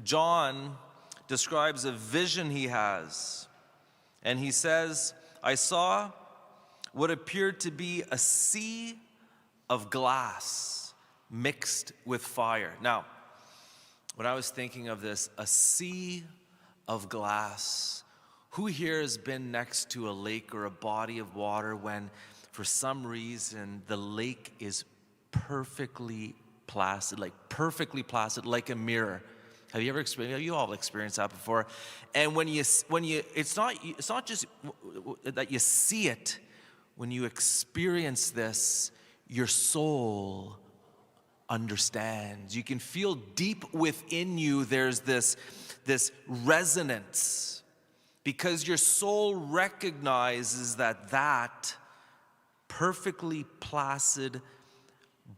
John describes a vision he has. And he says, I saw what appeared to be a sea of glass mixed with fire. Now, when I was thinking of this, a sea of glass, who here has been next to a lake or a body of water when for some reason the lake is perfectly placid, like a mirror? Have you ever experienced? You all experienced that before. And when you, it's not just that you see it. When you experience this, your soul understands. You can feel deep within you. There's this resonance because your soul recognizes that perfectly placid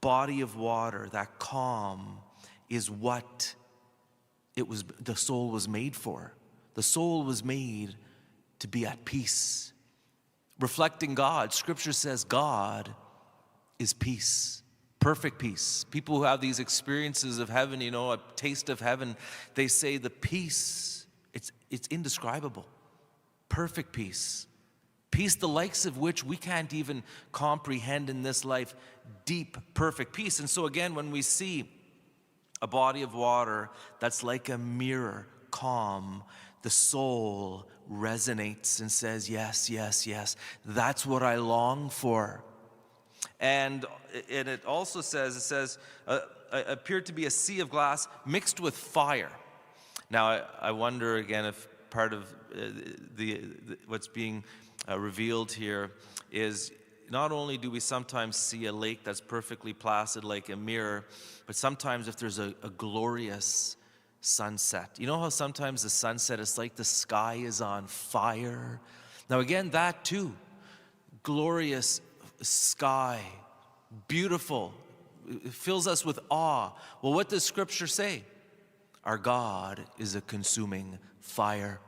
body of water, that calm, is what the soul was made for. The soul was made to be at peace. Reflecting God, Scripture says God is peace, perfect peace. People who have these experiences of heaven, a taste of heaven, they say the peace, it's indescribable. Perfect peace. Peace the likes of which we can't even comprehend in this life. Deep, perfect peace. And so again, when we see a body of water that's like a mirror, calm, the soul resonates and says, yes, yes, yes, that's what I long for. And it also says, appeared to be a sea of glass mixed with fire. Now, I wonder again if part of what's being revealed here is not only do we sometimes see a lake that's perfectly placid like a mirror, but sometimes if there's a glorious sunset. You know how sometimes the sunset, it's like the sky is on fire? Now again, that too, glorious sky, beautiful, it fills us with awe. Well, what does Scripture say? Our God is a consuming fire.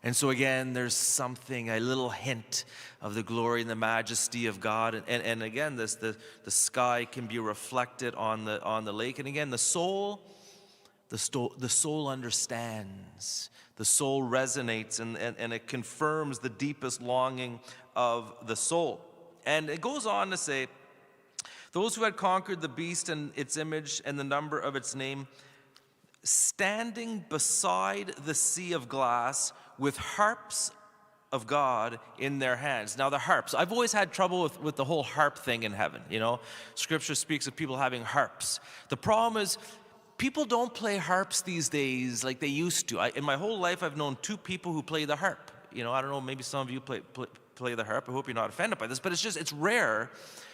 And so again, there's something, a little hint of the glory and the majesty of God. And again, the sky can be reflected on the lake. And again, the soul understands. The soul resonates, and it confirms the deepest longing of the soul. And it goes on to say, those who had conquered the beast and its image and the number of its name, standing beside the sea of glass with harps of God in their hands. Now the harps, I've always had trouble with the whole harp thing in heaven. Scripture speaks of people having harps. The problem is people don't play harps these days like they used to. In my whole life, I've known 2 people who play the harp. I don't know, maybe some of you play the harp. I hope you're not offended by this, but it's rare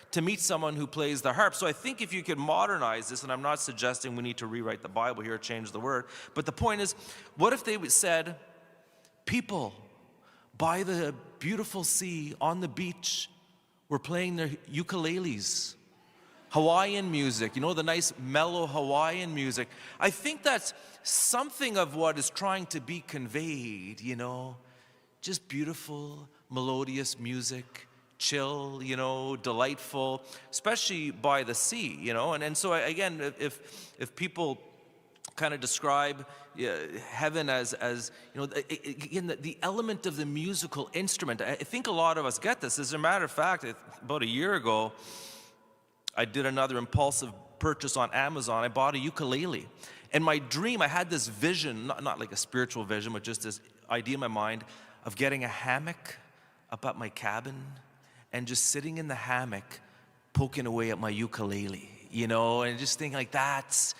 to meet someone who plays the harp. So I think if you could modernize this, and I'm not suggesting we need to rewrite the Bible here, change the word, but the point is, what if they said, people by the beautiful sea on the beach were playing their ukuleles, Hawaiian music, the nice mellow Hawaiian music. I think that's something of what is trying to be conveyed, just beautiful, melodious music, chill, delightful, especially by the sea, and so again, if people kind of describe heaven as again, the element of the musical instrument, I think a lot of us get this. As a matter of fact, about a year ago, I did another impulsive purchase on Amazon. I bought a ukulele. And my dream, I had this vision, not like a spiritual vision, but just this idea in my mind of getting a hammock up at my cabin and just sitting in the hammock poking away at my ukulele, and just thinking like that's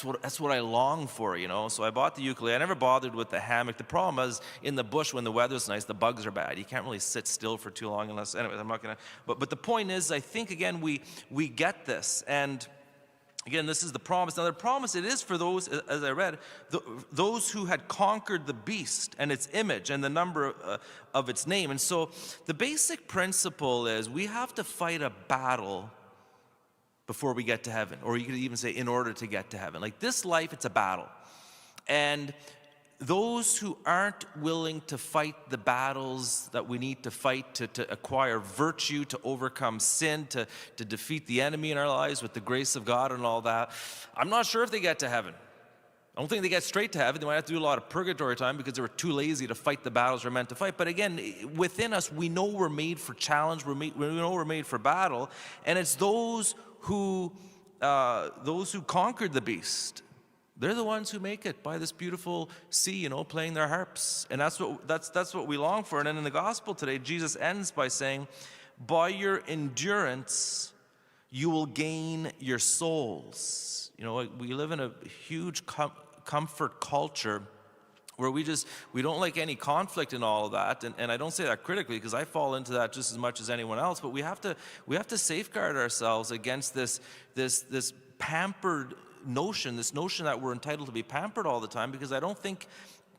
what I long for, So I bought the ukulele. I never bothered with the hammock. The problem is in the bush when the weather's nice, the bugs are bad. You can't really sit still for too long unless, anyways, I'm not gonna. But the point is, I think again we get this, and again, this is the promise. Now the promise, it is for those, as I read, those who had conquered the beast and its image and the number of its name. And so the basic principle is we have to fight a battle before we get to heaven. Or you could even say in order to get to heaven. Like this life, it's a battle. And those who aren't willing to fight the battles that we need to fight to acquire virtue, to overcome sin, to defeat the enemy in our lives with the grace of God and all that, I'm not sure if they get to heaven. I don't think they get straight to heaven. They might have to do a lot of purgatory time because they were too lazy to fight the battles they're meant to fight. But again, within us, we know we're made for challenge. We know we're made for battle. And it's those who conquered the beast. They're the ones who make it by this beautiful sea, playing their harps. And that's what we long for. And then in the gospel today, Jesus ends by saying, by your endurance, you will gain your souls. We live in a huge comfort culture where we don't like any conflict in all of that. And I don't say that critically because I fall into that just as much as anyone else. But we have to safeguard ourselves against this pampered notion, this notion that we're entitled to be pampered all the time, because I don't think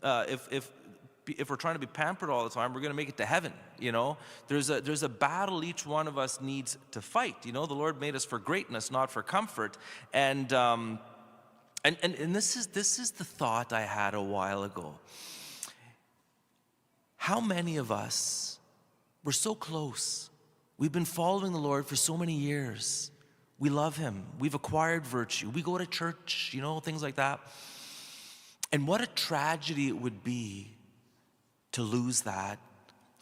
if we're trying to be pampered all the time, we're going to make it to heaven. There's a battle each one of us needs to fight. The Lord made us for greatness, not for comfort. And this is the thought I had a while ago. How many of us, we're so close. We've been following the Lord for so many years. We love him. We've acquired virtue. We go to church, things like that. And what a tragedy it would be to lose that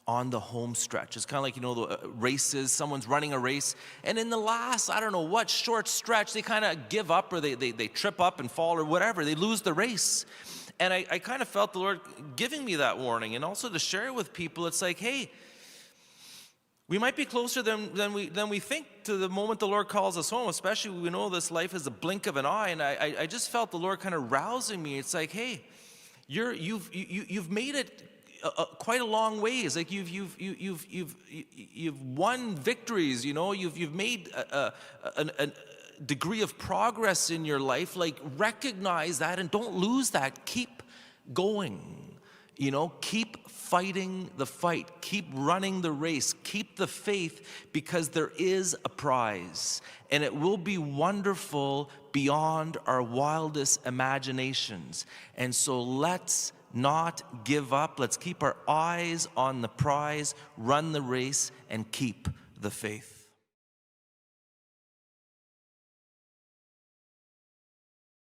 on the home stretch. It's kind of like, the races, someone's running a race, and in the last, I don't know what, short stretch, they kind of give up, or they trip up and fall, or whatever. They lose the race. And I kind of felt the Lord giving me that warning, and also to share it with people. It's like, hey, we might be closer than we think to the moment the Lord calls us home, especially when we know this life is a blink of an eye. And I just felt the Lord kind of rousing me. It's like, hey, you've made it quite a long ways. Like you've won victories. You've made a degree of progress in your life. Like, recognize that and don't lose that. Keep going. Keep fighting the fight. Keep running the race. Keep the faith, because there is a prize. And it will be wonderful beyond our wildest imaginations. And so let's not give up. Let's keep our eyes on the prize, run the race, and keep the faith.